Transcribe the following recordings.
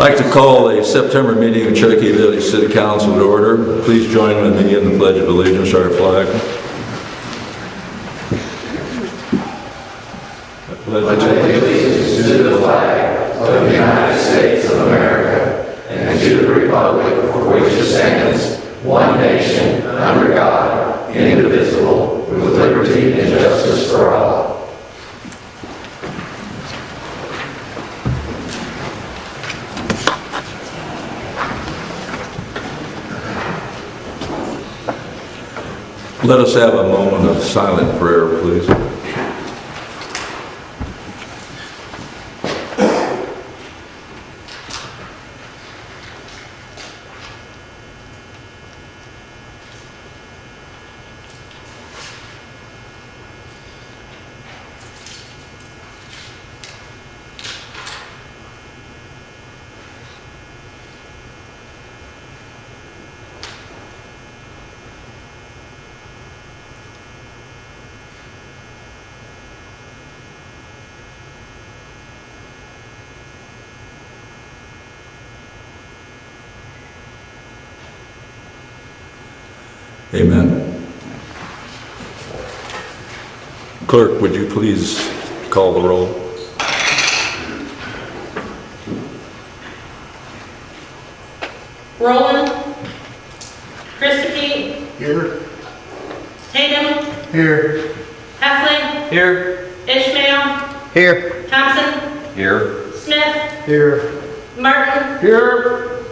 I'd like to call the September meeting of Cherokee Village City Council to order. Please join with me in the Pledge of Allegiance to our flag. Pledge allegiance to the flag of the United States of America and to the republic for which it stands, one nation, under God, indivisible, with liberty and justice for all. Let us have a moment of silent prayer, please. Amen. Clerk, would you please call the roll? Rowland. Christophe. Here. Tatum. Here. Heffley. Here. Ishmael. Here. Thompson. Here. Smith. Here. Martin. Here.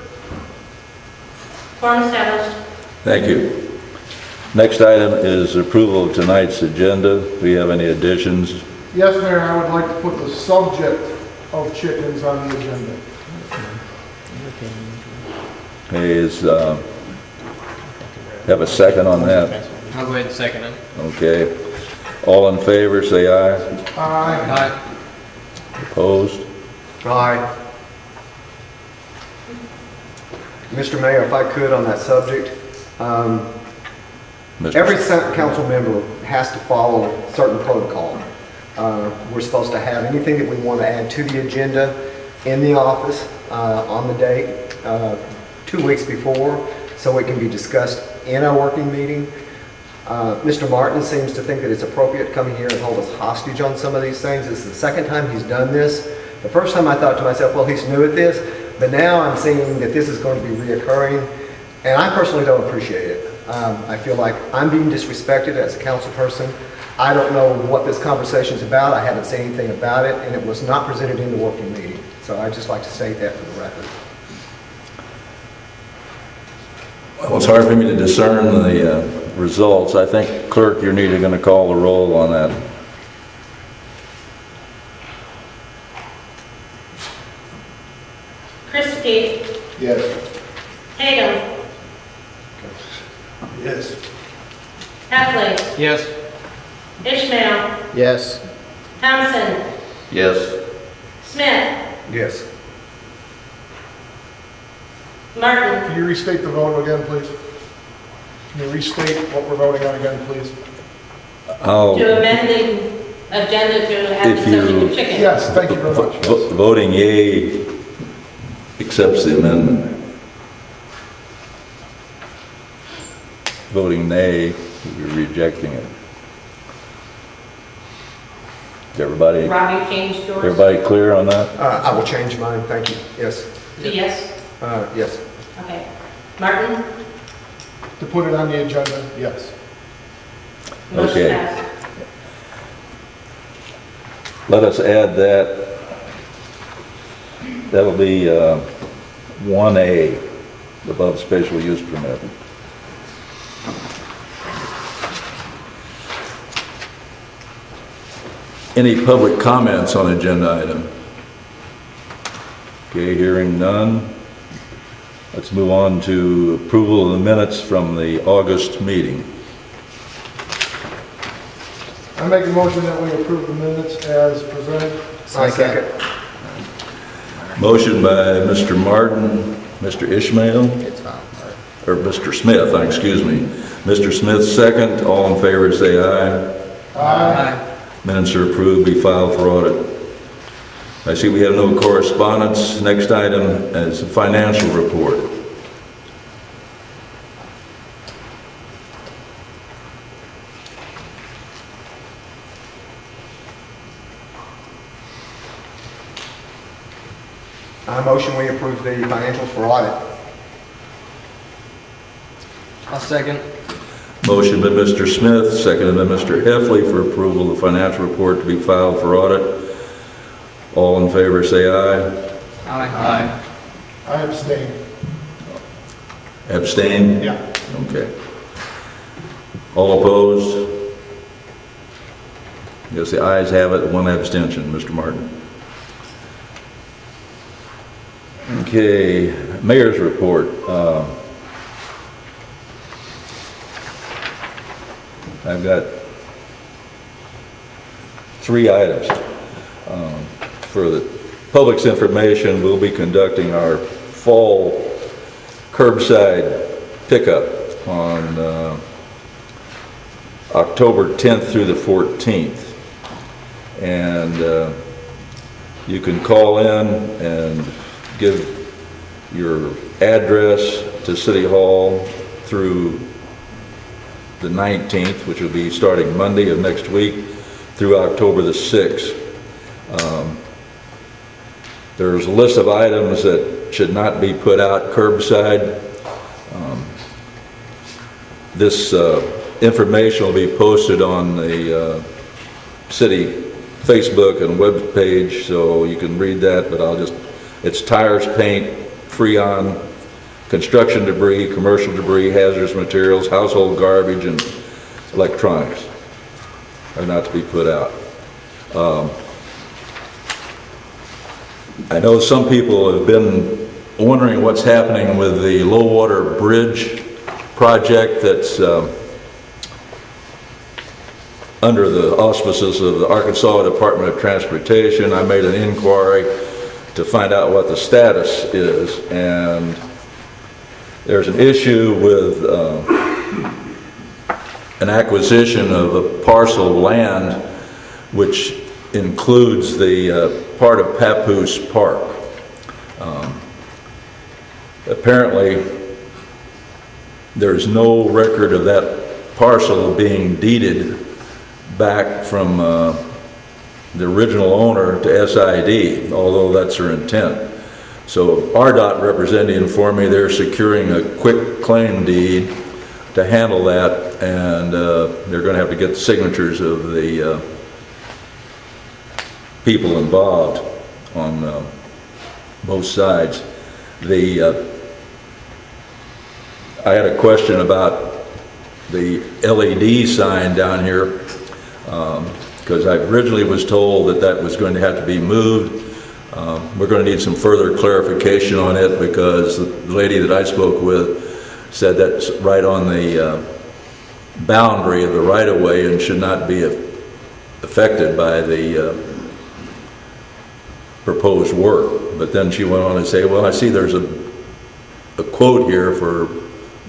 Quorum established. Thank you. Next item is approval of tonight's agenda. Do we have any additions? Yes, Mayor, I would like to put the subject of chickens on the agenda. Okay, have a second on that? I'll go ahead and second it. Okay. All in favor, say aye. Aye. Opposed? Aye. Mr. Mayor, if I could on that subject, every council member has to follow certain protocol. We're supposed to have anything that we want to add to the agenda in the office on the date 2 weeks before, so it can be discussed in our working meeting. Mr. Martin seems to think that it's appropriate to come here and hold us hostage on some of these things. This is the second time he's done this. The first time I thought to myself, well, he's new at this, but now I'm seeing that this is going to be reoccurring, and I personally don't appreciate it. I feel like I'm being disrespected as a council person. I don't know what this conversation is about. I haven't seen anything about it, and it was not presented in the working meeting. So I'd just like to state that for the record. Well, it's hard for me to discern the results. I think, Clerk, you're neither going to call the roll on that. Christophe. Yes. Tatum. Yes. Heffley. Yes. Ishmael. Yes. Thompson. Yes. Smith. Yes. Martin. Can you restate the vote again, please? Can you restate what we're voting on again, please? To amend the agenda to add the subject of chicken. Yes, thank you very much. Yes. Voting yea accepts the amendment. Voting nay, you're rejecting it. Is everybody Changed yours everybody clear on that? I will change mine. Thank you. Yes. to yes? Yes. Okay. Martin? To put it on the agenda, yes. Motion Okay. passed. Let us add that. That'll be 1A, above special use permit. Any public comments on agenda item? Okay, hearing none. Let's move on to approval of the minutes from the August meeting. I make a motion that we approve the minutes as presented. I second. Motion by Mr. Martin, Mr. Ishmael, or Mr. Smith, excuse me. Mr. Smith, second. All in favor, say aye. Aye. Minutes are approved, be filed for audit. I see we have no correspondence. Next item is a financial report. I motion we approve the financials for audit. I'll second. Motion by Mr. Smith, seconded by Mr. Heffley for approval of the financial report to be filed for audit. All in favor say aye. Aye. I abstain. Abstain? Yeah. Okay. All opposed? Yes, the ayes have it, one abstention, Mr. Martin. Okay, Mayor's report. I've got 3 items. For the public's information, we'll be conducting our fall curbside pickup on October 10th through the 14th. And you can call in and give your address to City Hall through the 19th, which will be starting Monday of next week, through October the 6th. There's a list of items that should not be put out curbside. This information will be posted on the city Facebook and web page, so you can read that, but it's tires, paint, freon, construction debris, commercial debris, hazardous materials, household garbage, and electronics are not to be put out. I know some people have been wondering what's happening with the low water bridge project that's under the auspices of the Arkansas Department of Transportation. I made an inquiry to find out what the status is, and there's an issue with an acquisition of a parcel of land which includes the part of Papoose Park. Apparently there's no record of that parcel being deeded back from the original owner to SID, although that's their intent. So RDOT representative informed me they're securing a quick claim deed to handle that, and they're going to have to get the signatures of the people involved on both sides. I had a question about the LED sign down here, because I originally was told that that was going to have to be moved. We're going to need some further clarification on it, because the lady that I spoke with said that's right on the boundary of the right-of-way and should not be affected by the proposed work. But then she went on to say, well, I see there's a quote here for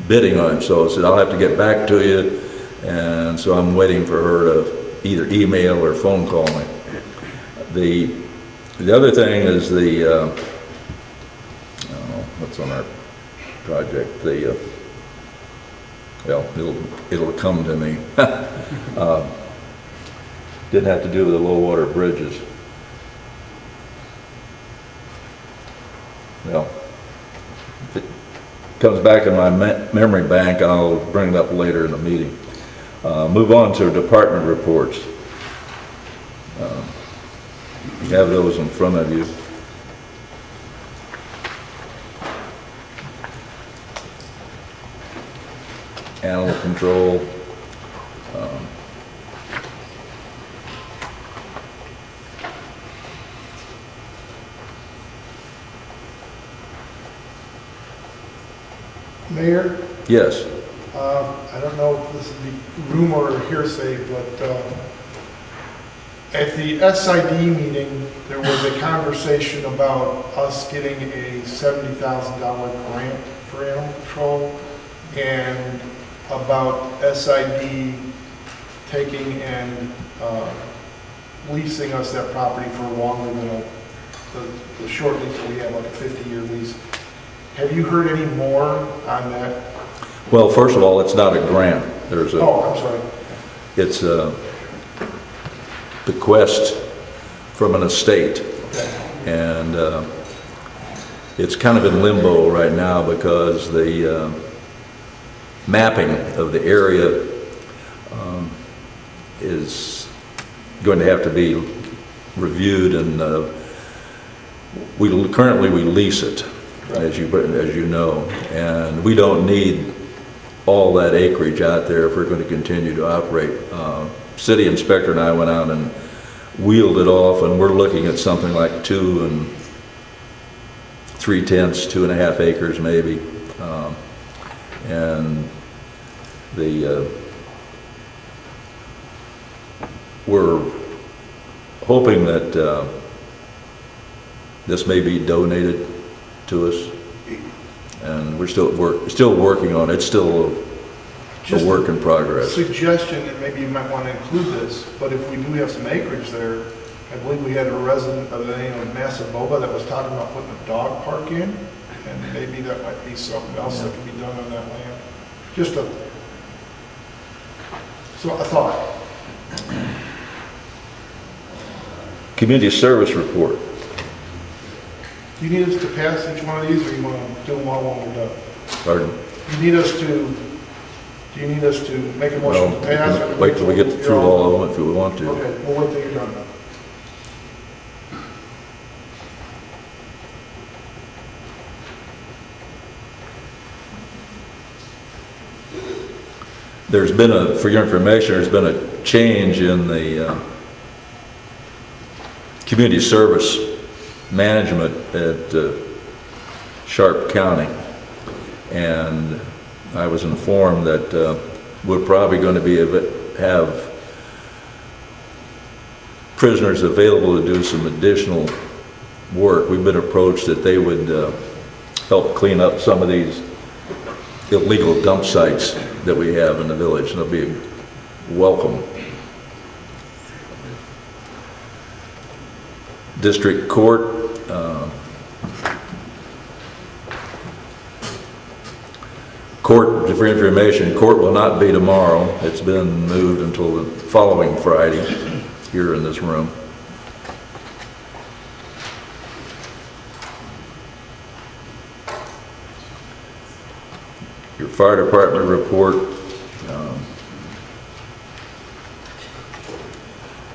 bidding on it, so I said I'll have to get back to you, and so I'm waiting for her to either email or phone call me. The other thing is what's on our project? Well, it'll come to me. Didn't have to do with the low water bridges. Well, if it comes back in my memory bank, I'll bring it up later in the meeting. Move on to department reports. You have those in front of you. Animal control. Mayor, Yes. I don't know if this is the rumor or hearsay, but at the SID meeting, there was a conversation about us getting a $70,000 grant for animal control, and about SID taking and leasing us that property for longer than a the short lease that we have, like a 50-year lease. Have you heard any more on that? Well, first of all, it's not a grant. There's a, Oh, I'm sorry. it's a bequest from an estate. And it's kind of in limbo right now because the mapping of the area is going to have to be reviewed, and currently we lease it, as you know, and we don't need all that acreage out there if we're going to continue to operate. City inspector and I went out and wheeled it off, and we're looking at something like 2 3/10, 2.5 acres maybe, and we're hoping that this may be donated to us, and we're still working on it. It's still a work in progress. Suggestion, and maybe you might want to include this, but if we do have some acreage there, I believe we had a resident by the name of Massaboba that was talking about putting a dog park in, and maybe that might be something else that can be done on that land. Just a thought. Community service report. Do you need us to pass each one of these, or you want to do them all when we're done? Pardon? Do you need us to make a motion to pass? Or Wait till we get through all of them if we want to. Okay, we'll wait till you're done then. There's been for your information, there's been a change in the community service management at Sharp County, and I was informed that we're probably going to have prisoners available to do some additional work. We've been approached that they would help clean up some of these illegal dump sites that we have in the village. They'll be welcome. District Court, for information, court will not be tomorrow. It's been moved until the following Friday here in this room. Your fire department report.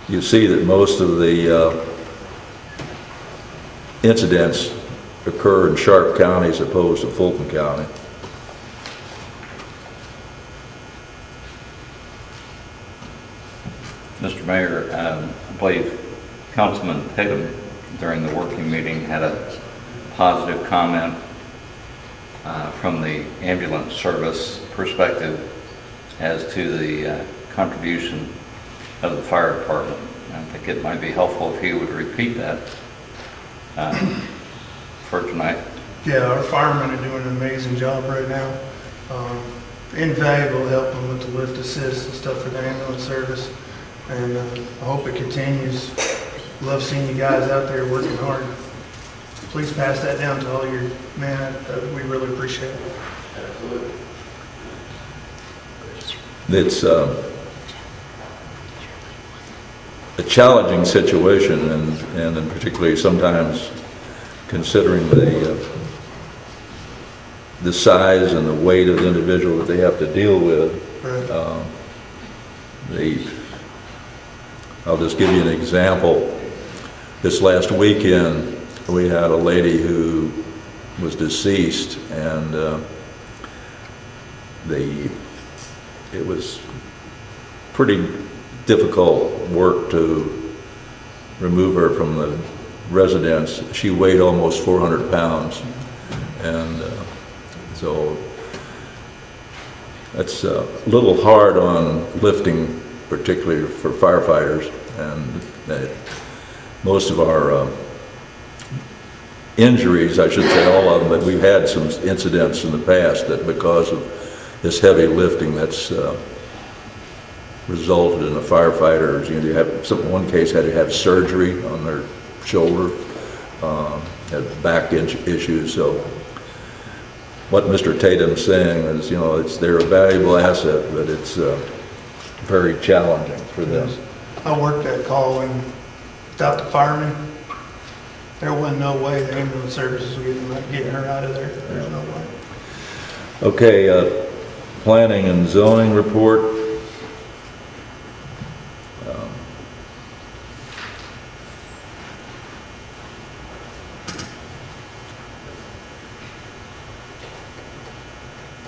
You see that most of the incidents occur in Sharp County as opposed to Fulton County. Mr. Mayor, I believe Councilman Pittman during the working meeting had a positive comment from the ambulance service perspective as to the contribution of the fire department. I think it might be helpful if he would repeat that for tonight. Yeah, our firemen are doing an amazing job right now. Invaluable helping with the lift assist and stuff for the ambulance service. And I hope it continues. Love seeing you guys out there working hard. Please pass that down to all your men. We really appreciate it. Absolutely. It's a challenging situation, and particularly sometimes considering the size and the weight of the individual that they have to deal with. Right. I'll just give you an example. This last weekend, we had a lady who was deceased, and it was pretty difficult work to remove her from the residence. She weighed almost 400 pounds, and so that's a little hard on lifting, particularly for firefighters, and most of our injuries, I should say all of them, but we've had some incidents in the past that because of this heavy lifting that's resulted in a firefighter, one case had to have surgery on their shoulder. had back issues, so what Mr. Tatum's saying is, you know, they're a valuable asset, but it's very challenging for them. I worked that call and without the firemen, there wasn't no way the ambulance services were getting her out of there. There's no way. Okay, planning and zoning report.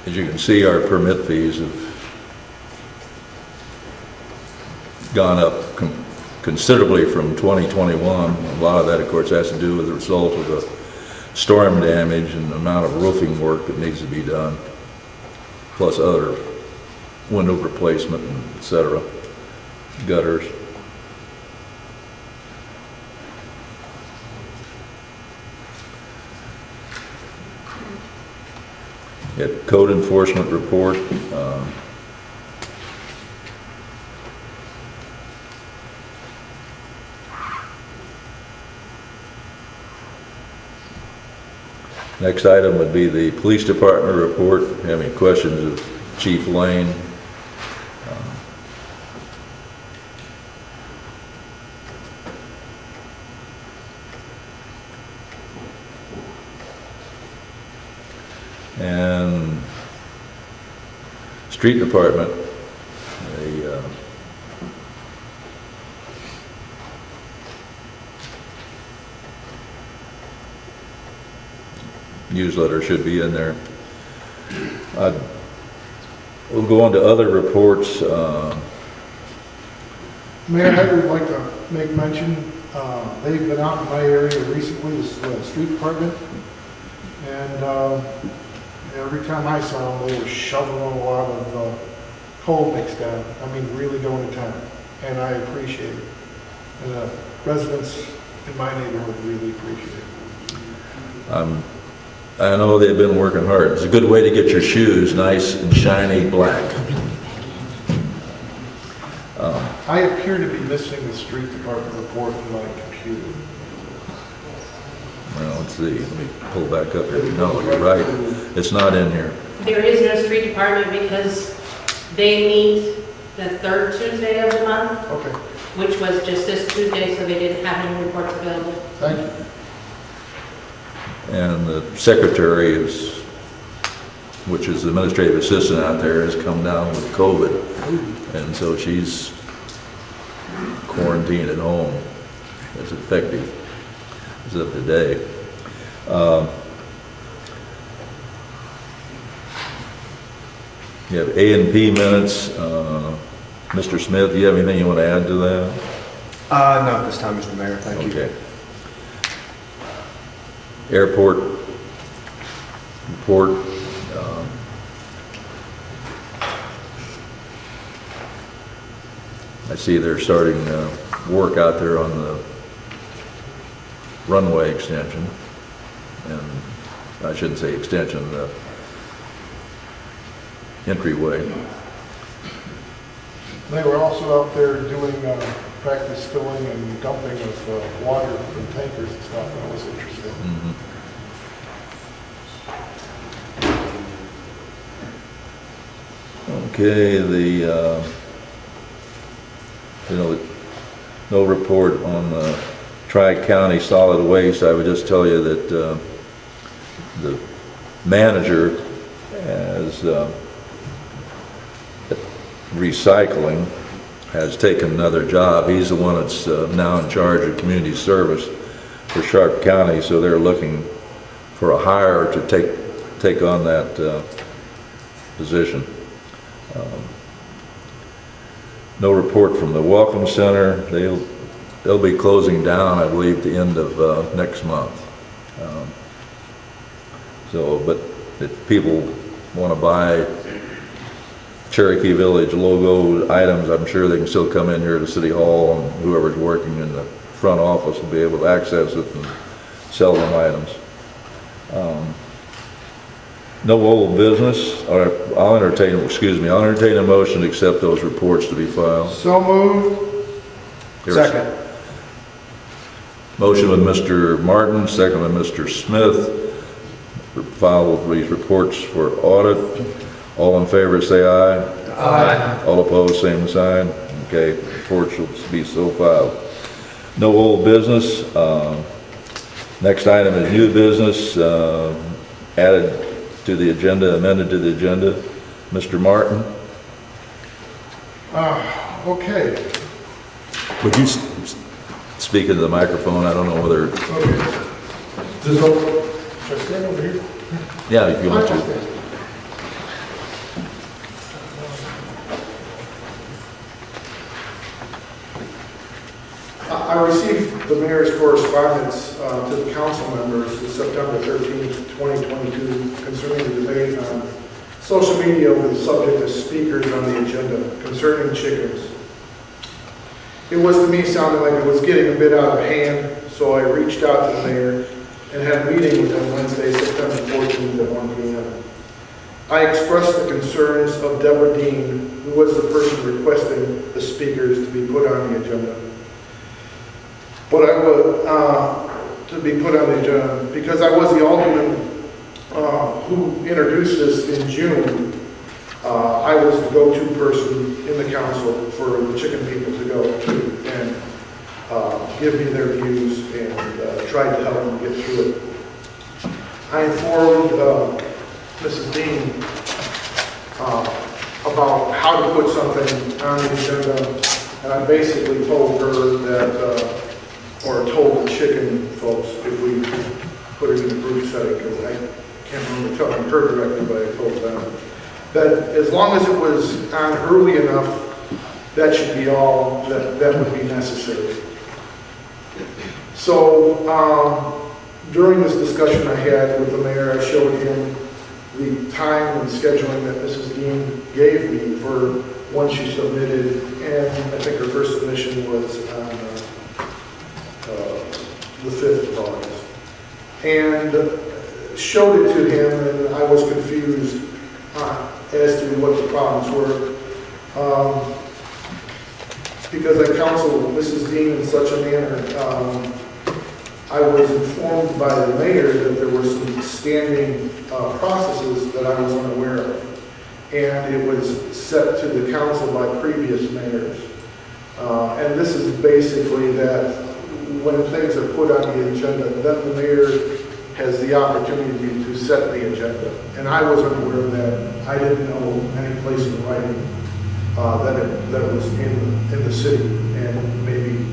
As you can see, our permit fees have gone up considerably from 2021. A lot of that, of course, has to do with the result of the storm damage and the amount of roofing work that needs to be done, plus other window replacement, and et cetera, gutters. Code enforcement report. Next item would be the police department report. Have any questions of Chief Lane? And street department, a newsletter should be in there. We'll go on to other reports. Mayor, I would like to make mention, they've been out in my area recently, the street department, and every time I saw them, they were shoveling a lot of coal mix down. I mean, really going to town, and I appreciate it. And residents in my neighborhood really appreciate it. I know they've been working hard. It's a good way to get your shoes nice and shiny black. I appear to be missing the street department report in my computer. Well, let's see. Let me pull back up here. No, you're right. It's not in here. There is no street department because they meet the third Tuesday of the month, Okay, which was just this Tuesday, so they didn't have any reports available. thank you. And the secretary is, which is the administrative assistant out there, has come down with COVID. And so she's quarantined at home. That's effective as of today. You have A&P minutes. Mr. Smith, do you have anything you want to add to that? Not this time, Mr. Mayor, thank you. Okay. Airport report. I see they're starting work out there on the runway extension, and I shouldn't say extension, the entryway. They were also out there doing practice filling and dumping of water from tankers and stuff. That was interesting. Mhm. Okay, no report on Tri-County solid waste. I would just tell you that the manager has recycling has taken another job. He's the one that's now in charge of community service for Sharp County, so they're looking for a hire to take on that position. No report from the Welcome Center. They'll be closing down, I believe, the end of next month. But if people want to buy Cherokee Village logo items, I'm sure they can still come in here to City Hall, and whoever's working in the front office will be able to access it and sell them items. No old business. I'll entertain a motion to accept those reports to be filed. So moved. Here's- Second. Motion with Mr. Martin, second with Mr. Smith. File these reports for audit. All in favor, say aye. Aye. All opposed, same sign. Okay, reports will be so filed. No old business. Next item is new business, added to the agenda, amended to the agenda. Mr. Martin, Okay, would you speak into the microphone? I don't know whether, okay. Should I stand over here? yeah, if you want to. I received the mayor's correspondence to the council members this September 13th, 2022, concerning the debate on social media over the subject of speakers on the agenda concerning chickens. It was, to me, sounding like it was getting a bit out of hand, so I reached out to the mayor and had a meeting with him Wednesday, September 14th at 1 p.m. I expressed the concerns of Deborah Dean, who was the person requesting the speakers to be put on the agenda. But I would, to be put on the agenda, because I was the alderman who introduced this in June, I was the go-to person in the council for the chicken people to go to and give me their views and tried to help them get through it. I informed Mrs. Dean about how to put something on the agenda, and I basically told her that or told the chicken folks if we put it in a group setting, because I can't remember telling her directly, but I told them that as long as it was on early enough, that should be all that would be necessary. So during this discussion I had with the mayor, I showed him the time and scheduling that Mrs. Dean gave me for when she submitted, and I think her first submission was on the 5th of August, and showed it to him, and I was confused as to what the problems were, because I counseled Mrs. Dean in such a manner. I was informed by the mayor that there were some standing processes that I was unaware of, and it was set to the council by previous mayors. And this is basically that when things are put on the agenda, then the mayor has the opportunity to set the agenda. And I was unaware of that. I didn't know any place in writing that it was in the city. And maybe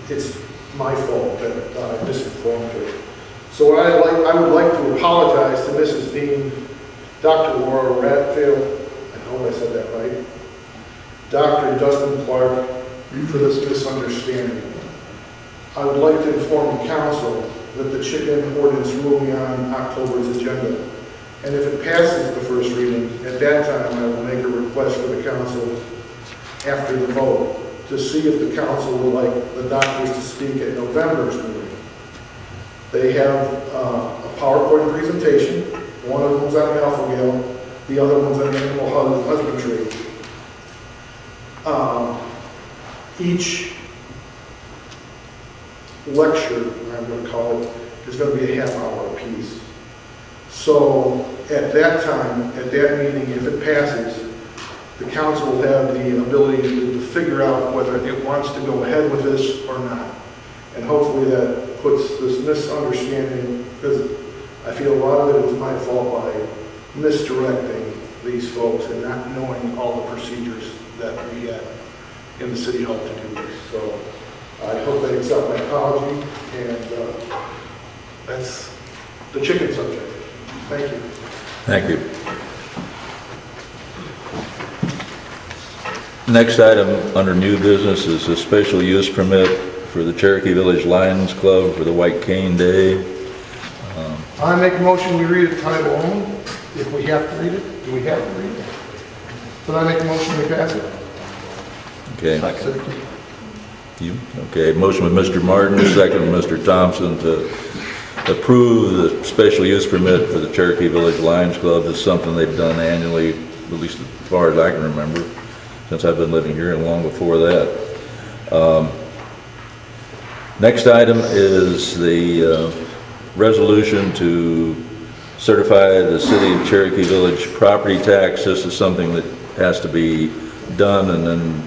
it's my fault that I misinformed her. So I would like to apologize to Mrs. Dean, Dr. Laura Ratfield, I hope I said that right, Dr. Dustin Clark, for this misunderstanding. I would like to inform the council that the chicken ordinance will be on October's agenda. And if it passes the first reading, at that time I will make a request for the council after the vote to see if the council would like the doctors to speak at November's meeting. They have a PowerPoint presentation. One of them's on the alpha gale, the other one's on animal husbandry. Each lecture, I'm going to call it, is going to be a half hour apiece. So at that time, at that meeting, if it passes, the council will have the ability to figure out whether it wants to go ahead with this or not. And hopefully that puts this misunderstanding, because I feel a lot of it was my fault by misdirecting these folks and not knowing all the procedures that we had in the city hall to do this. So I hope they accept my apology, and that's the chicken subject. Thank you. Thank you. Next item under new business is a special use permit for the Cherokee Village Lions Club for the White Cane Day. I make a motion we read it title only, if we have to read it. Do we have to read it? So I make a motion we pass it? Okay. You? Okay, motion with Mr. Martin, second with Mr. Thompson to approve the special use permit for the Cherokee Village Lions Club. It's something they've done annually, at least as far as I can remember, since I've been living here and long before that. Next item is the resolution to certify the City of Cherokee Village property tax. This is something that has to be done, and then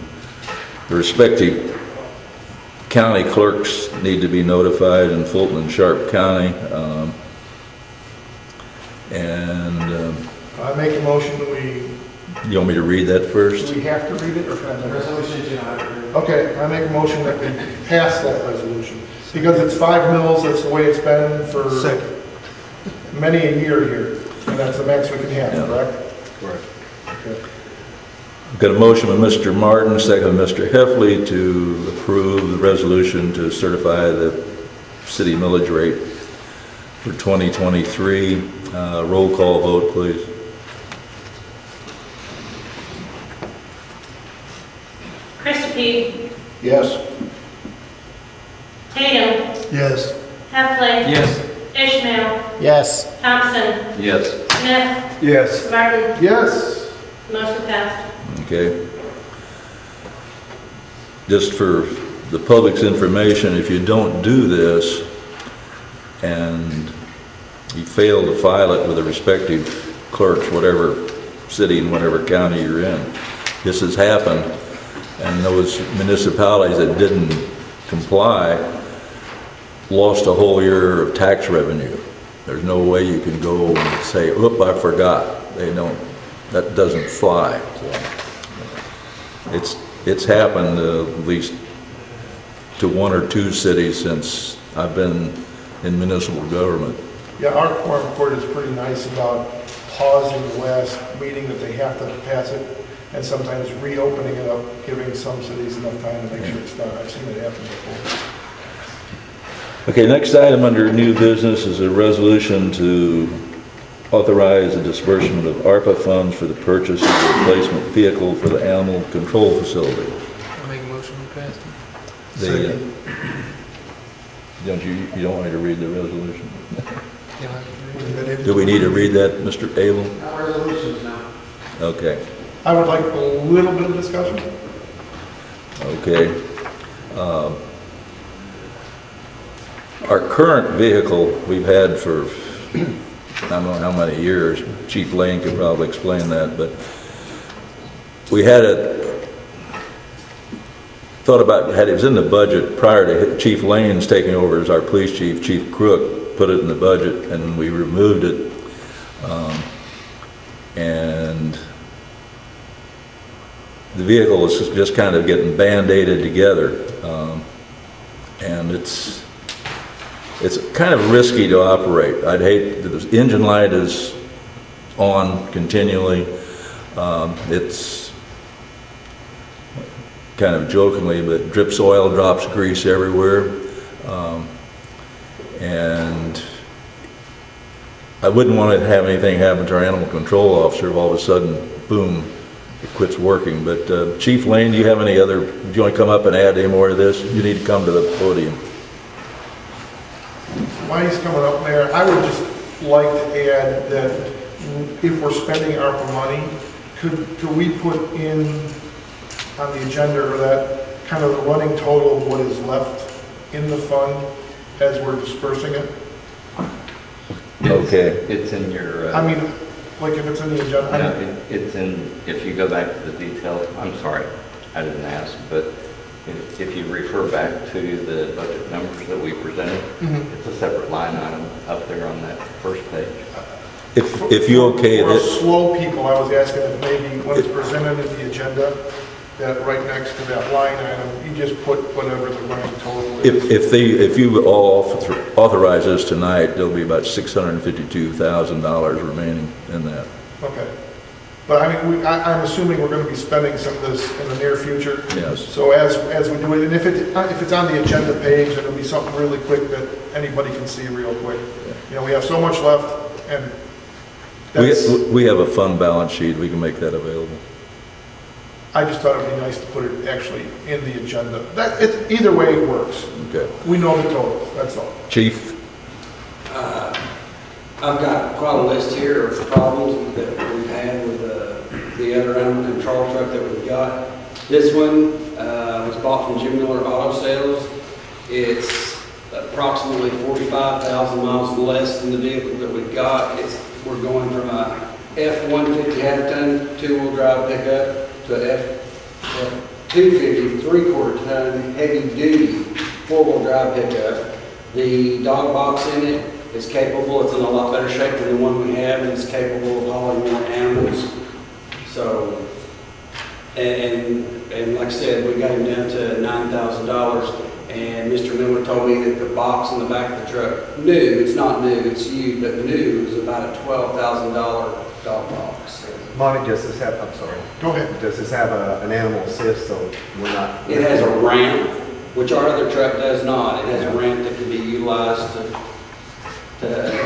the respective county clerks need to be notified in Fulton and Sharp County. I make a motion that we, You want me to read that first? do we have to read it or can I? Okay, I make a motion that we pass that resolution. Because it's 5 mils, that's the way it's been for Second. many a year here. And that's the max we can have, Yeah. correct? Correct. Okay. Got a motion by Mr. Martin, second by Mr. Heffley, to approve the resolution to certify the city millage rate for 2023. Roll call vote, please. P.E.G. Yes. Tatum. Yes. Heffley. Yes. Ishmael. Yes. Thompson. Yes. Smith. Yes. Martin. Yes. Motion passed. Okay. Just for the public's information, if you don't do this and you fail to file it with the respective clerks, whatever city and whatever county you're in, this has happened, and those municipalities that didn't comply lost a whole year of tax revenue. There's no way you can go and say, "Oop, I forgot." They don't. That doesn't fly. So it's happened at least to 1 or 2 cities since I've been in municipal government. Yeah, our quorum court is pretty nice about pausing the last meeting that they have to pass it, and sometimes reopening it up, giving some cities enough time to make sure it's done. I've seen it happen before. Okay, next item under new business is a resolution to authorize the disbursement of ARPA funds for the purchase of a replacement vehicle for the animal control facility. I'll make a motion to pass it. You don't want me to read the resolution? You don't have to read it. Do we need to read that, Mr. Abel? Our resolutions now. Okay, I would like a little bit of discussion. okay. Our current vehicle we've had for I don't know how many years. Chief Lane could probably explain that, but we had it, thought about, had it was in the budget prior to Chief Lane's taking over as our police chief. Chief Crook put it in the budget, and we removed it. And the vehicle is just kind of getting band-aided together. And it's kind of risky to operate. I'd hate, the engine light is on continually. It's kind of jokingly, but drips oil, drops grease everywhere. And I wouldn't want to have anything happen to our animal control officer if all of a sudden, boom, it quits working. But Chief Lane, do you have any other, do you want to come up and add any more to this? You need to come to the podium. While he's coming up there, I would just like to add that if we're spending ARPA money, could we put in on the agenda or that kind of the running total of what is left in the fund as we're dispersing it? Okay. It's in your... I mean, like if it's in the agenda. No, it's in, if you go back to the details, I'm sorry, I didn't ask, but if you refer back to the budget numbers that we presented, it's a separate line item up there on that first page. If you okay For this, slow people, I was asking if maybe when it's presented in the agenda, that right next to that line item, you just put whatever the running total is. if you all authorize this tonight, there'll be about $652,000 remaining in that. Okay. But I mean, I'm assuming we're going to be spending some of this in the near future. Yes. So as we do it, and if it's on the agenda page, it'll be something really quick that anybody can see real quick. You know, we have so much left, and that's, We have a fund balance sheet, we can make that available. I just thought it'd be nice to put it actually in the agenda. Either way it works. Okay. We know the totals, that's all. Chief? I've got quite a list here of problems that we've had with the other animal control truck that we've got. This one was bought from Jim Miller Auto Sales. It's approximately 45,000 miles less than the vehicle that we've got. We're going from a F-150 half-ton two-wheel drive pickup to a F-250 three-quarter ton heavy-duty four-wheel drive pickup. The dog box in it is capable, it's in a lot better shape than the one we have, and it's capable of hauling more animals. So, and like I said, we got him down to $9,000. And Mr. Miller told me that the box in the back of the truck, new, it's not new, it's used, but new is about a $12,000 dog box. Monty, does this have, I'm sorry, Go ahead. does this have an animal assist, so we're not? It has a ramp, which our other truck does not. It has a ramp that can be utilized to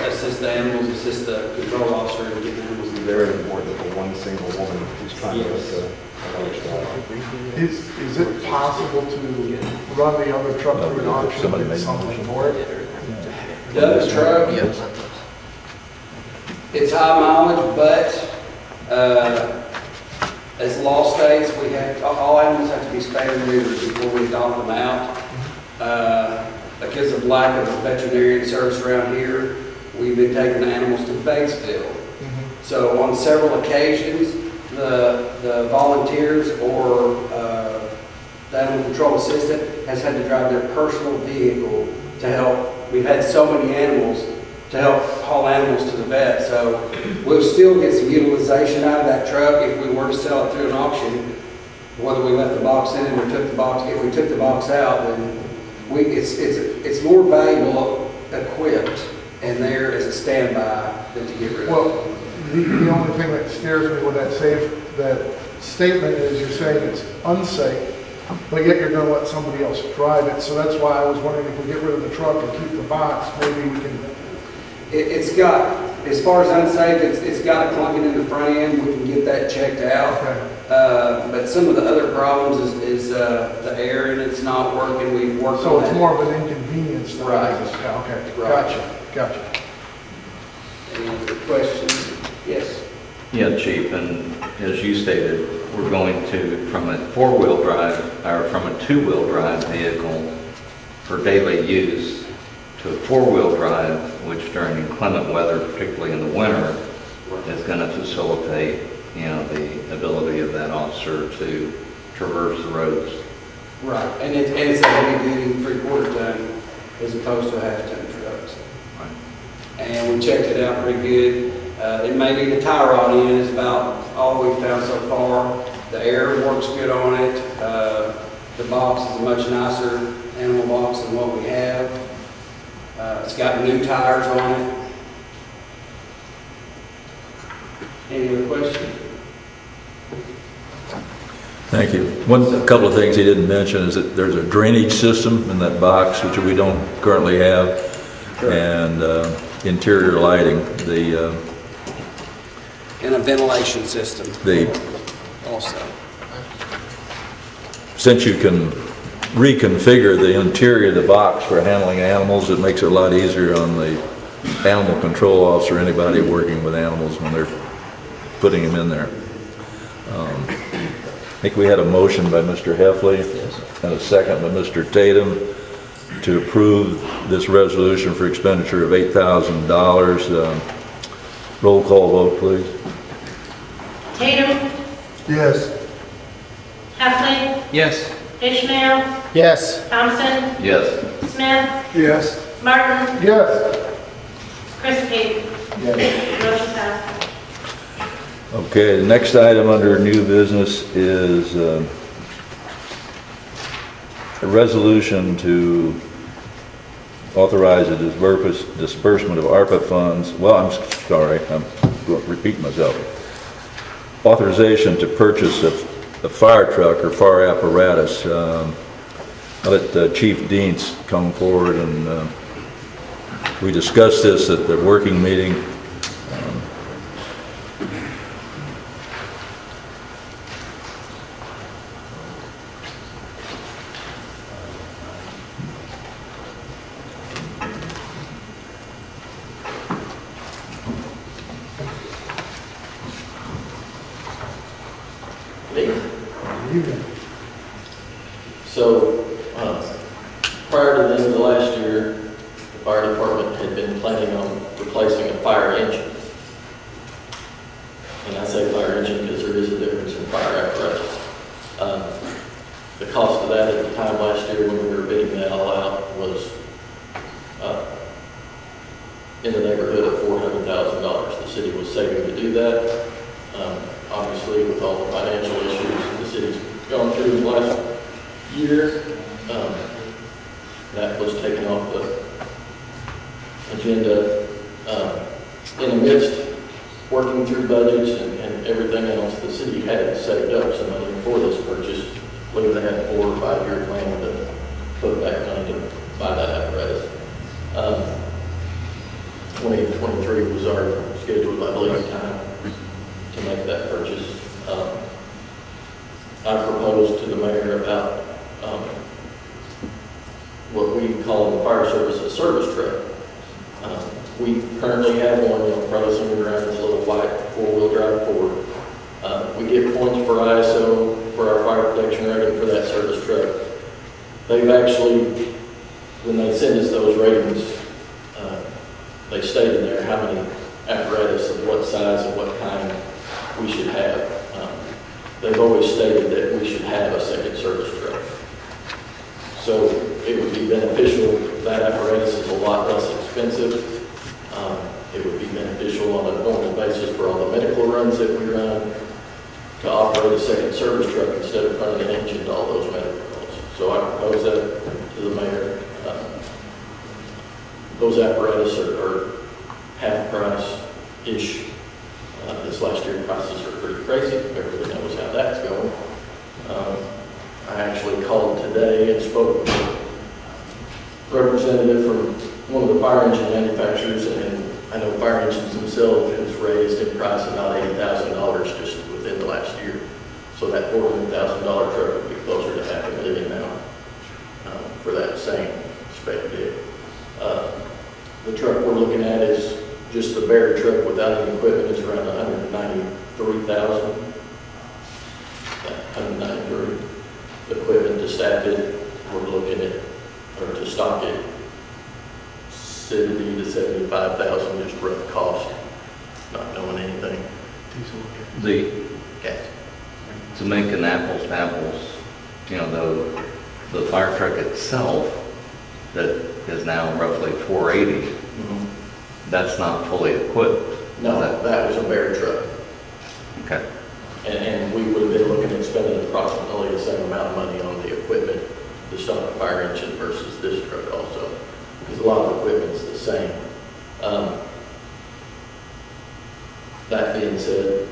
assist the animals, assist the control officer in getting animals in there. Very important for one single woman who's trying to lift a large dog. Is it possible to run the other truck through an auction and get something for it? The other truck, it's high mileage, but as law states, we have, all animals have to be spayed and neutered before we adopt them out. Because of lack of veterinarian service around here, we've been taking the animals to Batesville. So on several occasions, the volunteers or the animal control assistant has had to drive their personal vehicle to help. We've had so many animals to help haul animals to the vet. So we'll still get some utilization out of that truck if we were to sell it through an auction. Whether we left the box in or took the box, if we took the box out, then it's more valuable equipped and there as a standby than to get rid of. Well, the only thing that scares me with that statement is you're saying it's unsafe, but yet you're gonna let somebody else drive it. So that's why I was wondering if we get rid of the truck and keep the box, maybe we can. It's got, as far as unsafe, it's got a clunking in the front end. We can get that checked out. Okay. But some of the other problems is the air and it's not working. We've worked So on it's that. more of an inconvenience than Right. it is. Yeah, okay, Right. gotcha. Any other questions? Yes. Yeah, Chief, and as you stated, we're going to, from a four-wheel drive, or from a two-wheel drive vehicle for daily use to a four-wheel drive, which during inclement weather, particularly in the winter, is going to facilitate, the ability of that officer to traverse the roads. Right. And it's a heavy-duty three-quarter ton as opposed to a half-ton truck. And we checked it out pretty good. It may be the tie rod in is about all we've found so far. The air works good on it. The box is a much nicer animal box than what we have. It's got new tires on it. Any other questions? Thank you. A couple of things he didn't mention is that there's a drainage system in that box, which we don't currently have, and interior lighting. And a ventilation system also. Since you can reconfigure the interior of the box for handling animals, it makes it a lot easier on the animal control officer, anybody working with animals when they're putting them in there. I think we had a motion by Mr. Heffley and a second by Mr. Tatum to approve this resolution for expenditure of $8,000. Roll call vote, please. Tatum, Yes. Heffley, Yes. Ishmael, Yes. Thompson, Yes. Smith, Yes. Martin, Yes. Chris Pete. Motion passed. Okay, the next item under new business is a resolution to authorize the disbursement of ARPA funds. Well, I'm sorry, I'm repeating myself. Authorization to purchase a fire truck or fire apparatus. I'll let Chief Deans come forward, and we discussed this at the working meeting. So, prior to the end of the last year, had been planning on replacing a fire engine. And I say fire engine because there is a difference in fire apparatus. The cost of that at the time last year when we were bidding that all out was in the neighborhood of $400,000. The city was saving to do that. Obviously, with all the financial issues the city's gone through the last year, that was taken off the agenda. In the midst, working through budgets and everything else, the city had saved up some money for this purchase. I believe they had a 4 or 5 year plan to put back money to buy that apparatus. 2023 was our scheduled, I believe, time to make that purchase. I proposed to the mayor about what we call in the fire service a service truck. We currently have one, probably somewhere around this little white 4-wheel drive Ford. We get points for ISO for our fire protection rating for that service truck. They've actually, when they send us those ratings, they state in there how many apparatus of what size and what kind we should have. They've always stated that we should have a second service truck. So it would be beneficial. That apparatus is a lot less expensive. It would be beneficial on a normal basis for all the medical runs that we run to operate a second service truck instead of running an engine to all those medical runs. So I propose that to the mayor. Those apparatus are half price-ish. This last year prices are pretty crazy. Everybody knows how that's going. I actually called today and spoke with a representative from one of the fire engine manufacturers, and I know fire engines themselves has raised in price about $80,000 just within the last year. So that $400,000 truck would be closer to $500,000 now for that same spec bid. The truck we're looking at is just the bare truck without any equipment. It's around $193,000. $193,000. The equipment to staff it, we're looking at, or to stock it, $70,000 to $75,000, just rough cost, not knowing anything. To make an apples to apples, the fire truck itself that is now roughly $480,000. That's not fully equipped. No, that was a bare truck. Okay. And we would have been looking at spending approximately the same amount of money on the equipment to stock a fire engine versus this truck also, because a lot of the equipment's the same. That being said,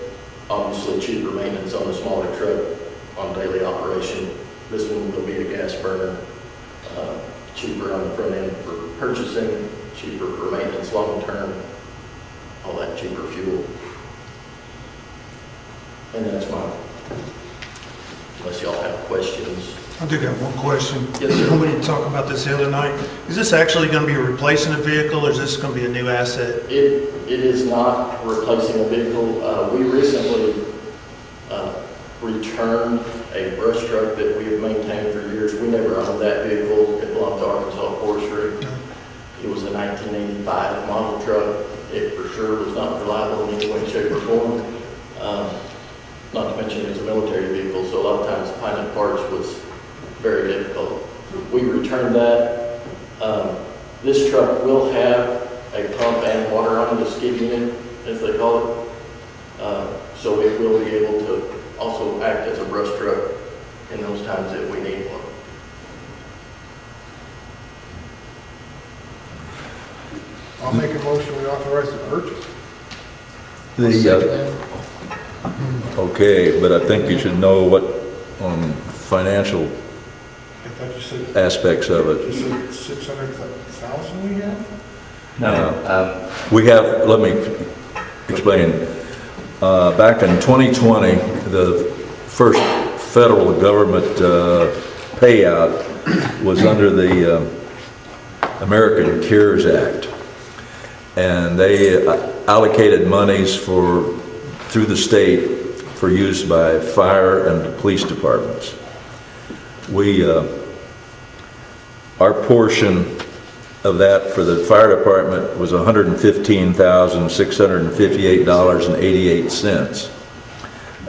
obviously cheaper maintenance on the smaller truck on daily operation. This one will be a gas burner, cheaper on the front end for purchasing, cheaper for maintenance long term, all that cheaper fuel. And that's mine. Unless y'all have questions. I do got one question. Yes, sir. We didn't talk about this the other night. Is this actually going to be replacing a vehicle, or is this going to be a new asset? It is not replacing a vehicle. We recently returned a brush truck that we have maintained for years. We never owned that vehicle. It belonged to Arkansas Forestry. It was a 1985 model truck. It for sure was not reliable in any way, shape, or form. Not to mention it was a military vehicle, so a lot of times finding parts was very difficult. We returned that. This truck will have a pump and water on it, a skid unit, as they call it. So it will be able to also act as a brush truck in those times that we need one. I'll make a motion, we authorize the purchase. Okay, but I think you should know what, financial I thought you said, aspects of it. you said 600,000 we have? No. We have, let me explain. Back in 2020, the first federal government payout was under the American CARES Act. And they allocated monies through the state for use by fire and police departments. Our portion of that for the fire department was $115,658.88.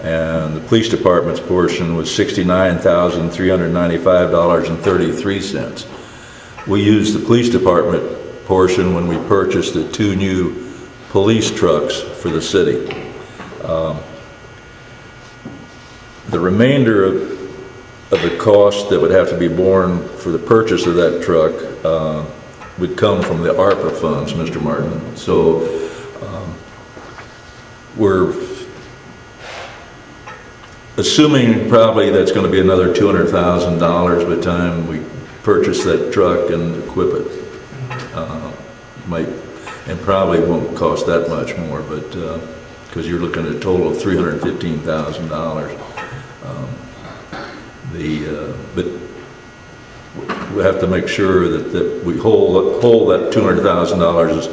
And the police department's portion was $69,395.33. We used the police department portion when we purchased the 2 new police trucks for the city. The remainder of the cost that would have to be borne for the purchase of that truck would come from the ARPA funds, Mr. Martin. So we're assuming probably that's going to be another $200,000 by the time we purchase that truck and equip it. And probably won't cost that much more, but because you're looking at a total of $315,000. But we have to make sure that we hold that $200,000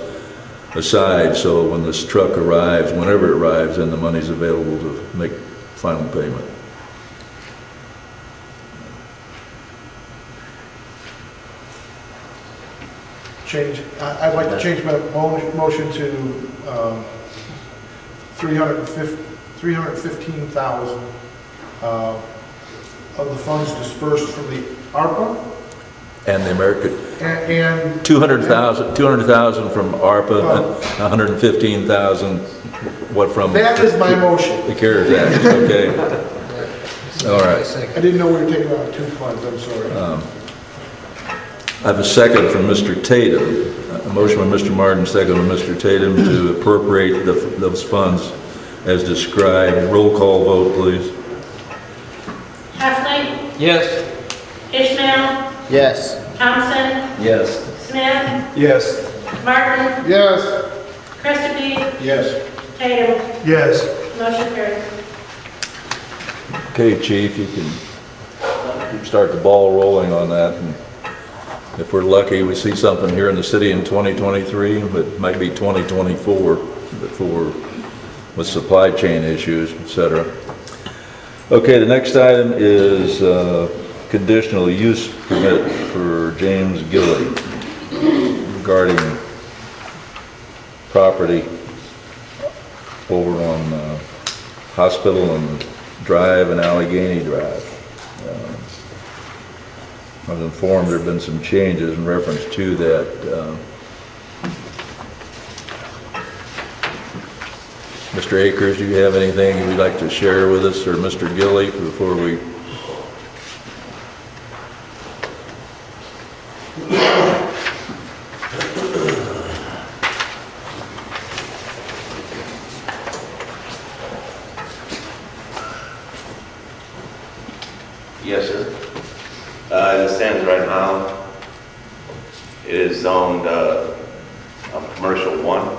aside, so when this truck arrives, whenever it arrives, then the money's available to make final payment. I'd like to change my motion to $315,000 of the funds dispersed from the ARPA. And the American, And 200,000 from ARPA, 115,000, what from? that is my motion. The CARES Act, okay. All right. I didn't know we were taking out 2 funds, I'm sorry. I have a second from Mr. Tatum. A motion by Mr. Martin, second by Mr. Tatum to appropriate those funds as described. Roll call vote, please. Heffley, Yes. Ishmael, Yes. Thompson, Yes. Smith, Yes. Martin, Yes. Christopher, Yes. Tatum. Yes. Motion carried. Okay, Chief, you can start the ball rolling on that. And if we're lucky, we see something here in the city in 2023, but it might be 2024 with supply chain issues, etc. Okay, the next item is conditional use permit for James Gilly regarding property over on Hospital and Drive and Allegheny Drive. I was informed there have been some changes in reference to that. Mr. Akers, do you have anything you'd like to share with us, or Mr. Gilly, before we? Yes, sir. As it stands right now, it is zoned commercial 1.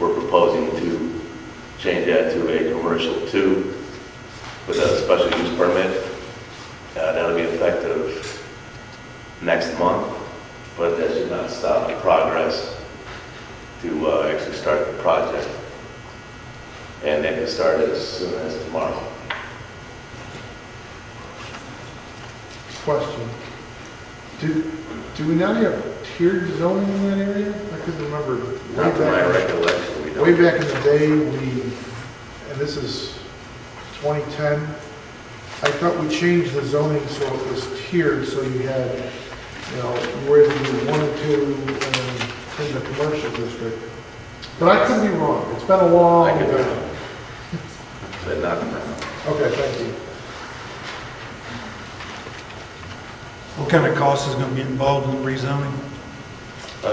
We're proposing to change that to a commercial 2 with a special use permit. That'll be effective next month, but that should not stop the progress to actually start the project. And they can start as soon as tomorrow. Question. Do we not have tiered zoning in that area? I couldn't remember. Not to my recollection, we don't. Way back in the day, and this is 2010, I thought we changed the zoning so it was tiered, so you had, where you do 1 and 2 in the commercial district. But I could be wrong. It's been a long I could be time. wrong. But not now. Okay, thank you. What kind of cost is going to be involved in the rezoning? I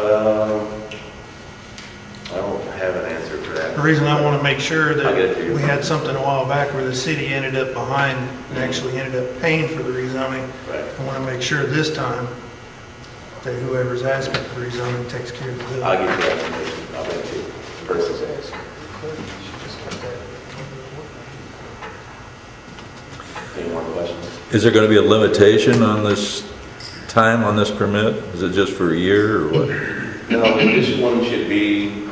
don't have an answer for that. The reason I want to make sure I'll get it to that you. we had something a while back where the city ended up behind and actually ended up paying for the rezoning. Right. I want to make sure this time that whoever's asking for rezoning takes care of the bill. I'll give you that information. I'll make you person's answer. Any more questions? Is there going to be a limitation on this time on this permit? Is it just for a year or what? No, this one should be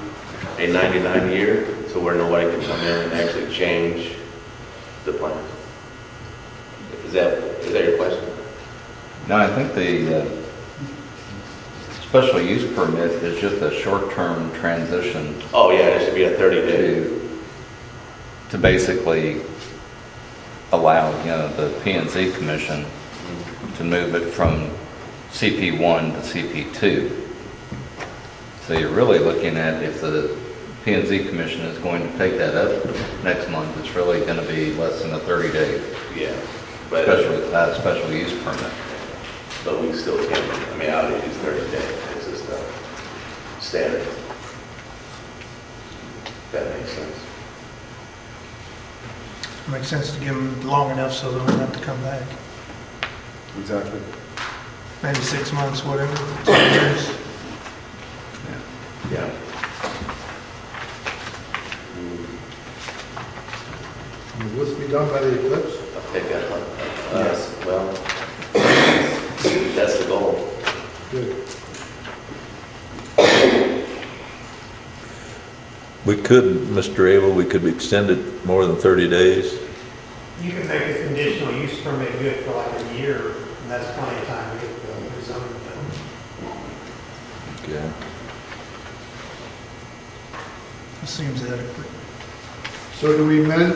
a 99 year, so where nobody can come in and actually change the plan. Is that your question? No, I think special use permit is just a short-term transition Oh, yeah, it should be a 30-day. to basically allow, the P&Z Commission to move it from CP1 to CP2. So you're really looking at, if the P&Z Commission is going to take that up next month, it's really going to be less than a 30-day Yeah. But special use permit. But we still can't, I mean, I would use 30 days, it's just standard. That makes sense. Makes sense to give them long enough so they don't have to come back. Exactly. Maybe 6 months, whatever, 2 years. Yeah. Will this be done by the eclipse? I'll take that one. Yes. Well, that's the goal. Good. We could, Mr. Abel, we could extend it more than 30 days. You can make a conditional use permit good for like a year, and that's plenty of time to get the zoning done. Okay. It seems adequate. So do we amend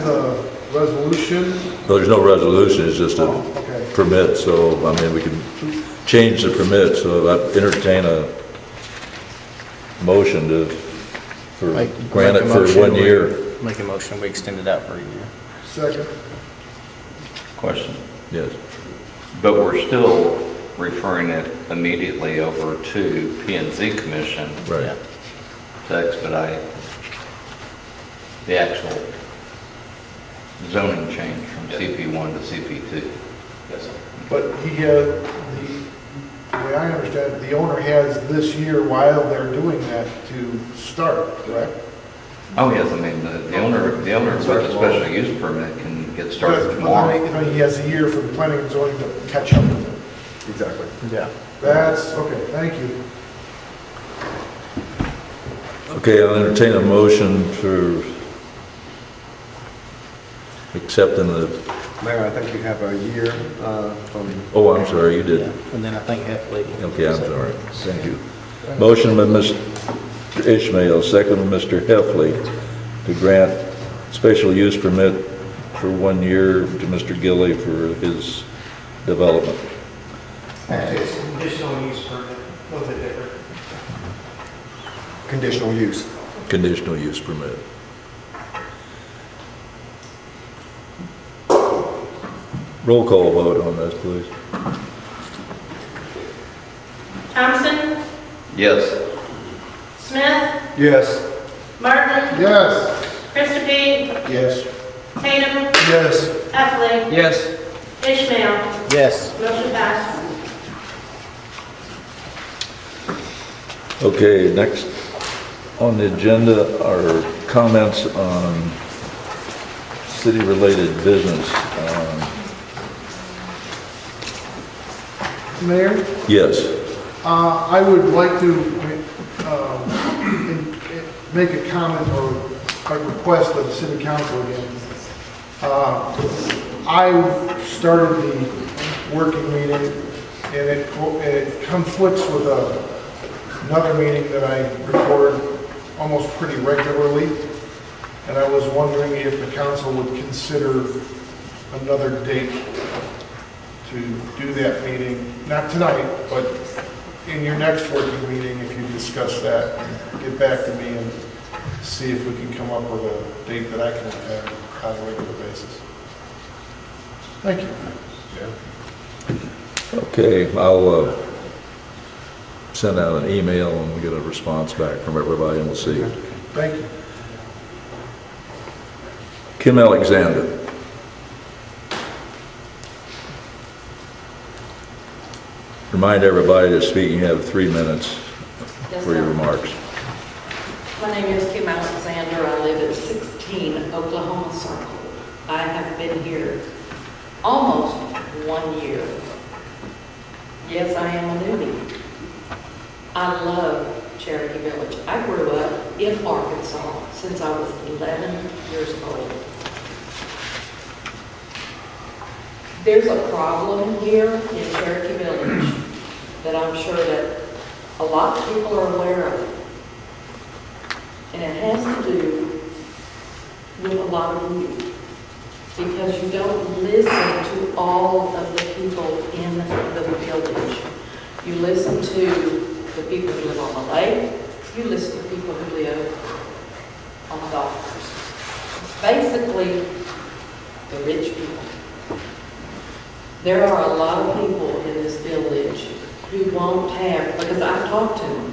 the resolution? No, there's no resolution, it's just a Okay. permit, so, I mean, we can change the permit, so I entertain a motion grant it for 1 year. Make a motion, we extend it out for a year. Second. Question. Yes. But we're still referring it immediately over to P&Z Commission Right. to expedite the actual zoning change from CP1 to CP2. Yes, sir. But the way I understand it, the owner has this year while they're doing that to start, correct? Oh, yes, I mean, the owner with a special use permit can get started But tomorrow. he has a year for the planning and zoning to catch up with it. Exactly. Yeah. That's, okay, thank you. Okay, I'll entertain a motion for accepting the, Mayor, I think you have a year from... oh, I'm sorry, you did. And then I think Heffley. Okay, I'm sorry. Thank you. Motion by Mr. Ishmael, second by Mr. Heffley, to grant special use permit for 1 year to Mr. Gilly for his development. Actually, it's a conditional use permit, a little bit different. Conditional use. Conditional use permit. Roll call vote on this, please. Thompson, Yes. Smith, Yes. Martin, Yes. Christophe, Yes. Tatum, Yes. Heffley, Yes. Ishmael. Yes. Motion passed. Okay, next on the agenda are comments on city-related business. Mayor? Yes. I would like to make a comment or a request of the city council again. I started the working meeting and it conflicts with another meeting that I record almost pretty regularly. And I was wondering if the council would consider another date to do that meeting, not tonight, but in your next working meeting, if you discuss that, get back to me and see if we can come up with a date that I can attend on a regular basis. Thank you. Okay, I'll send out an email and we'll get a response back from everybody and we'll see. Thank you. Kim Alexander. Remind everybody to speak, you have 3 minutes Yes, for your sir. remarks. My name is Kim Alexander. I live at 16 Oklahoma Circle. I have been here almost 1 year. Yes, I am a newbie. I love Cherokee Village. I grew up in Arkansas since I was 11 years old. There's a problem here in Cherokee Village that I'm sure that a lot of people are aware of. And it has to do with a lot of you. Because you don't listen to all of the people in the village. You listen to the people who live on the lake. You listen to people who live on the golf course. Basically, the rich people. There are a lot of people in this village who won't have, because I've talked to them,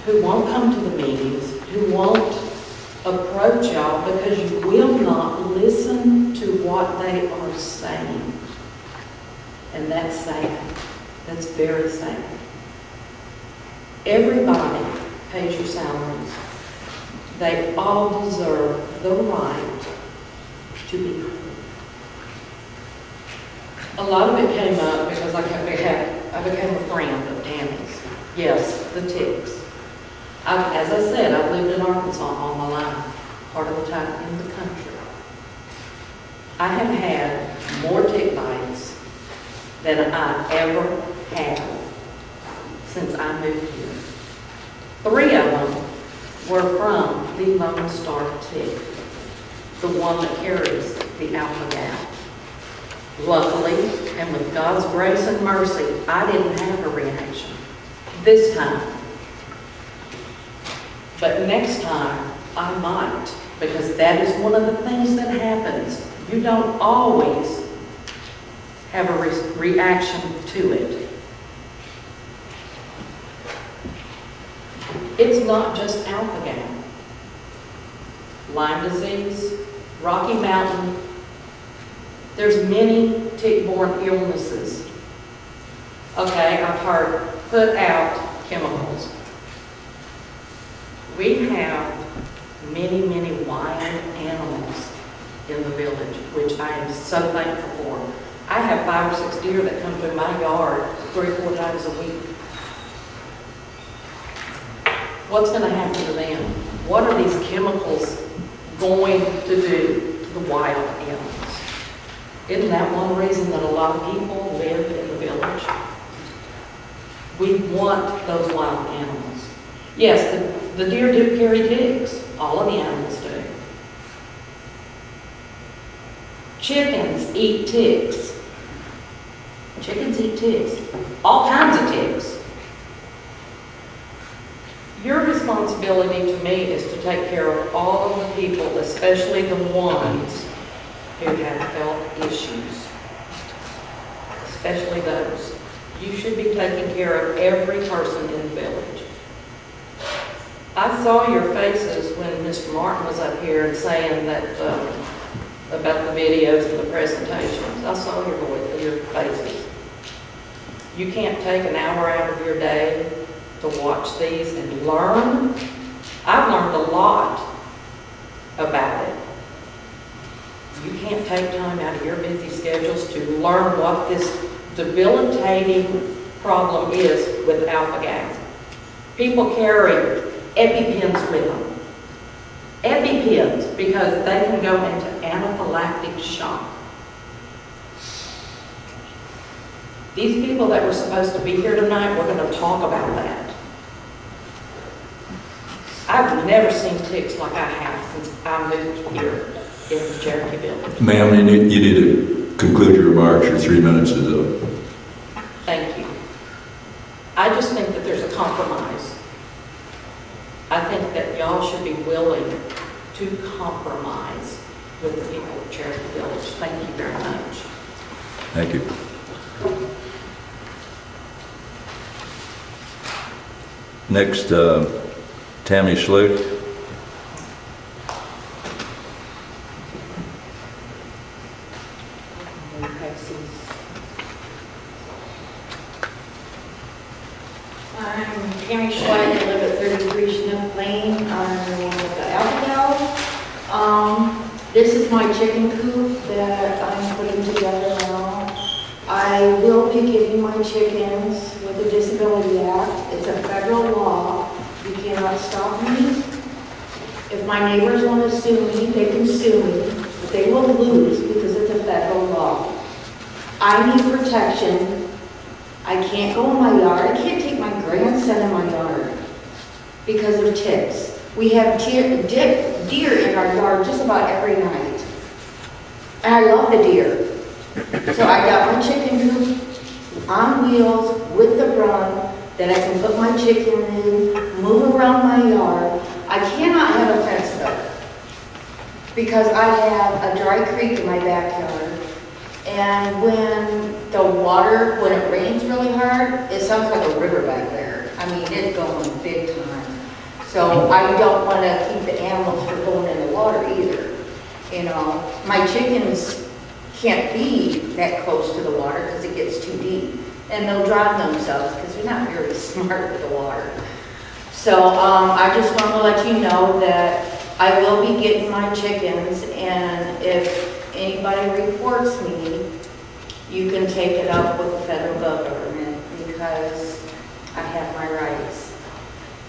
who won't come to the meetings, who won't approach y'all because you will not listen to what they are saying. And that's sad. That's very sad. Everybody pays your salaries. They all deserve the right to be heard. A lot of it came up because I became a friend of Tammy's. Yes, the ticks. As I said, I've lived in Arkansas all my life, part of the time in the country. I have had more tick bites than I ever had since I moved here. 3 of them were from the Lone Star tick, the one that carries the alpha gal. Luckily, and with God's grace and mercy, I didn't have a reaction this time. But next time, I might, because that is one of the things that happens. You don't always have a reaction to it. It's not just alpha-gal. Lyme disease, Rocky Mountain, there's many tick-borne illnesses. Okay, I've heard put out chemicals. We have many, many wild animals in the village, which I am so thankful for. I have 5 or 6 deer that come through my yard 3 or 4 times a week. What's going to happen to them? What are these chemicals going to do to the wild animals? Isn't that one reason that a lot of people live in the village? We want those wild animals. Yes, the deer do carry ticks. All of the animals do. Chickens eat ticks. Chickens eat ticks. All kinds of ticks. Your responsibility to me is to take care of all of the people, especially the ones who have health issues. Especially those. You should be taking care of every person in the village. I saw your faces when Mr. Martin was up here and saying that about the videos and the presentations. I saw your faces. You can't take an hour out of your day to watch these and learn. I've learned a lot about it. You can't take time out of your busy schedules to learn what this debilitating problem is with alpha-gal. People carry EpiPens with them. EpiPens, because they can go into anaphylactic shock. These people that were supposed to be here tonight, we're going to talk about that. I've never seen ticks like I have since I moved here in the Cherokee village. Ma'am, you need to conclude your remarks. Your 3 minutes is up. Thank you. I just think that there's a compromise. I think that y'all should be willing to compromise with the people of Cherokee Village. Thank you very much. Thank you. Next, Tammy Schlick. I'm Tammy Schleich, I live at 33 Chinook Lane. I'm the one with the alpha-gal. This is my chicken coop that I'm putting together now. I will be giving my chickens with the Disability Act. It's a federal law. You cannot stop me. If my neighbors want to sue me, they can sue me, but they will lose because it's a federal law. I need protection. I can't go in my yard. I can't take my grandson in my yard because of ticks. We have deer in our yard just about every night. And I love the deer. So I got my chicken coop on wheels with the run that I can put my chicken in, move around my yard. I cannot have a fence though, because I have a dry creek in my backyard. And when the water, when it rains really hard, it sounds like a river back there. I mean, it's going big time. So I don't want to keep the animals from going in the water either. You know, my chickens can't be that close to the water because it gets too deep. And they'll drown themselves because they're not very smart with the water. So I just want to let you know that I will be getting my chickens, and if anybody reports me, you can take it up with the federal government because I have my rights.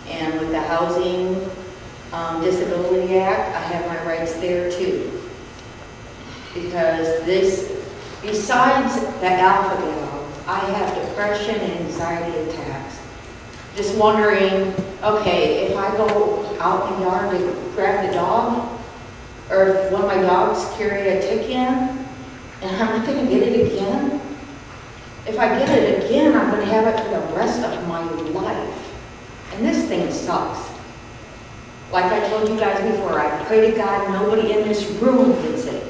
And with the Housing Disability Act, I have my rights there too. Because this, besides the alpha-gal, I have depression and anxiety attacks. Just wondering, okay, if I go out in the yard to grab the dog, or if one of my dogs carry a tick in, and I'm not going to get it again. If I get it again, I'm going to have it for the rest of my life. And this thing sucks. Like I told you guys before, I pray to God nobody in this room gets it.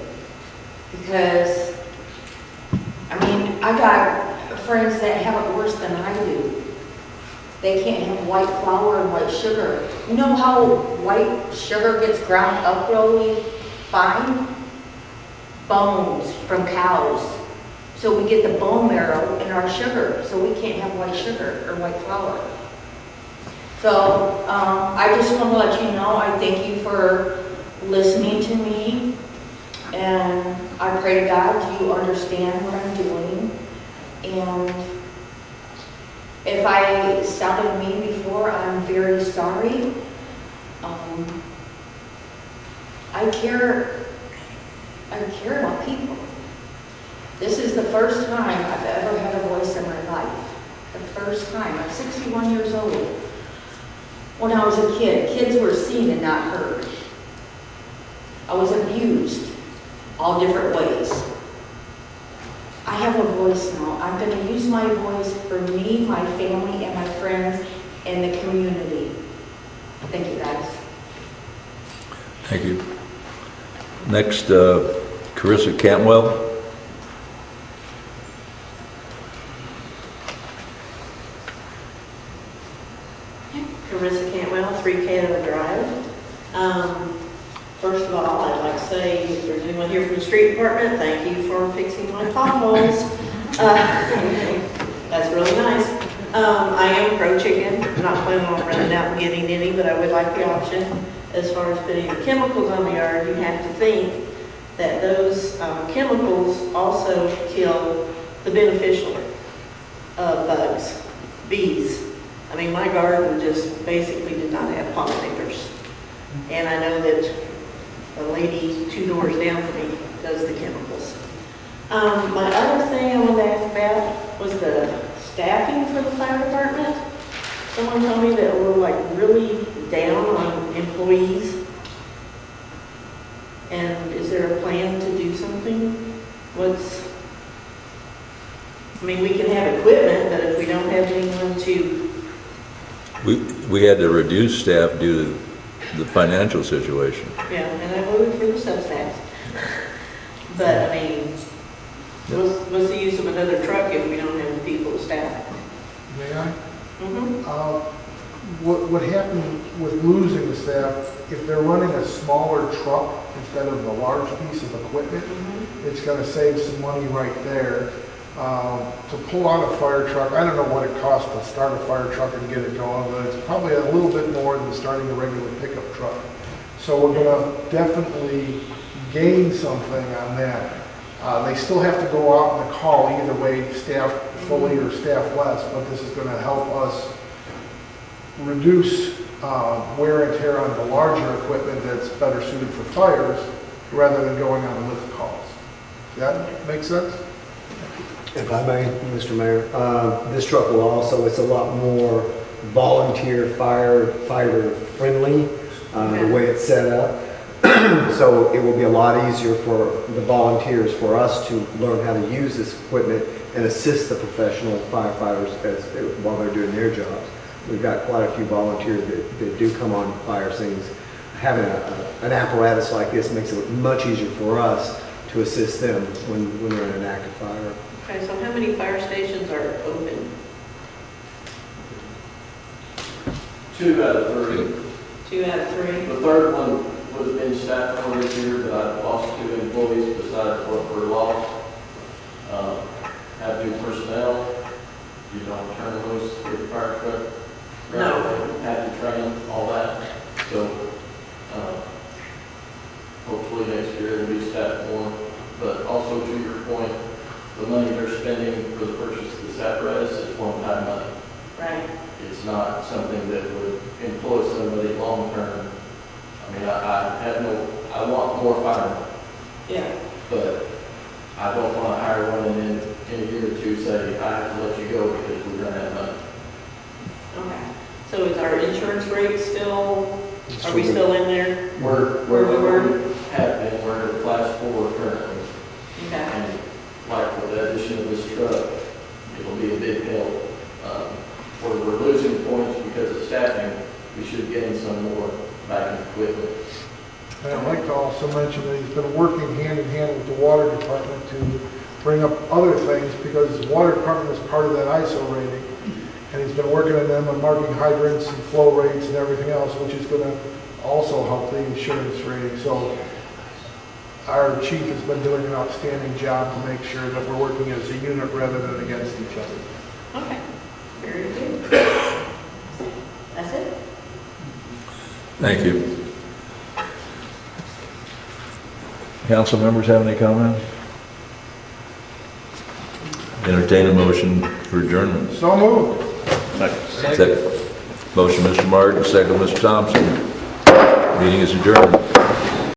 Because, I mean, I got friends that have it worse than I do. They can't have white flour and white sugar. You know how white sugar gets ground up really fine? Bones from cows. So we get the bone marrow in our sugar, so we can't have white sugar or white flour. So I just want to let you know, I thank you for listening to me, and I pray to God you understand what I'm doing. And if I sounded mean before, I'm very sorry. I care about people. This is the first time I've ever had a voice in my life. The first time. I'm 61 years old. When I was a kid, kids were seen and not heard. I was abused all different ways. I have a voice now. I'm going to use my voice for me, my family, and my friends, and the community. Thank you, guys. Thank you. Next, Carissa Cantwell. Carissa Cantwell, 3 Canada Drive. First of all, I'd like to say, if there's anyone here from the street department, thank you for fixing my potholes. That's really nice. I am pro-chicken. I'm not planning on running out and getting any, but I would like the option. As far as putting the chemicals on the yard, you have to think that those chemicals also kill the beneficial bugs, bees. I mean, my garden just basically did not have pollinators. And I know that the lady 2 doors down from me does the chemicals. My other thing I wanted to ask about was the staffing for the fire department. Someone told me that we're like really down on employees. And is there a plan to do something? I mean, we can have equipment, but if we don't have anyone to... We had to reduce staff due to the financial situation. Yeah, and I voted for the sub-staff. But, I mean, what's the use of another truck if we don't have the people to staff it? May I? Mm-hmm. What happened with losing the staff, if they're running a smaller truck instead of the large piece of equipment, it's going to save some money right there. To pull out a fire truck, I don't know what it costs to start a fire truck and get it going, but it's probably a little bit more than starting a regular pickup truck. So we're going to definitely gain something on that. They still have to go out on the call either way, staff fully or staff less, but this is going to help us reduce wear and tear on the larger equipment that's better suited for fires rather than going on lift calls. Does that make sense? If I may, Mr. Mayor, this truck will also, it's a lot more volunteer firefighter friendly, the way it's set up. So it will be a lot easier for the volunteers, for us to learn how to use this equipment and assist the professional firefighters while they're doing their jobs. We've got quite a few volunteers that do come on fire scenes. Having an apparatus like this makes it much easier for us to assist them when they're in an active fire. Okay, so how many fire stations are open? 2 out of 3. 2 out of 3? The third one would have been staffed for this year, but I lost 2 employees besides what were lost. Have new personnel. You don't turn loose with the fire truck. No. Have to train, all that. So, hopefully next year it'll be staffed more. But also to your point, the money they're spending for the purchase of this apparatus is one-time money. Right. It's not something that would employ somebody long-term. I mean, I want more firemen, Yeah. but I don't want to hire one and then in a year or 2 say, I have to let you go because we run out of money. Okay. So is our insurance rate still, are we still in there? Where we were? Have been, we're at class 4 currently. Okay. And like with the addition of this truck, it'll be a big help. Where we're losing points because of staffing, we should gain some more back in equipment. And I'd like to also mention that he's been working hand in hand with the water department to bring up other things, because the water department is part of that ISO rating. And he's been working on them on marking hydrants and flow rates and everything else, which is going to also help the insurance rating. So our chief has been doing an outstanding job to make sure that we're working as a unit rather than against each other. Okay. Very good. That's it? Thank you. Council members have any comment? Entertain a motion for adjournment. So moved. Second. Motion, Mr. Martin, second, Mr. Thompson. Meeting is adjourned.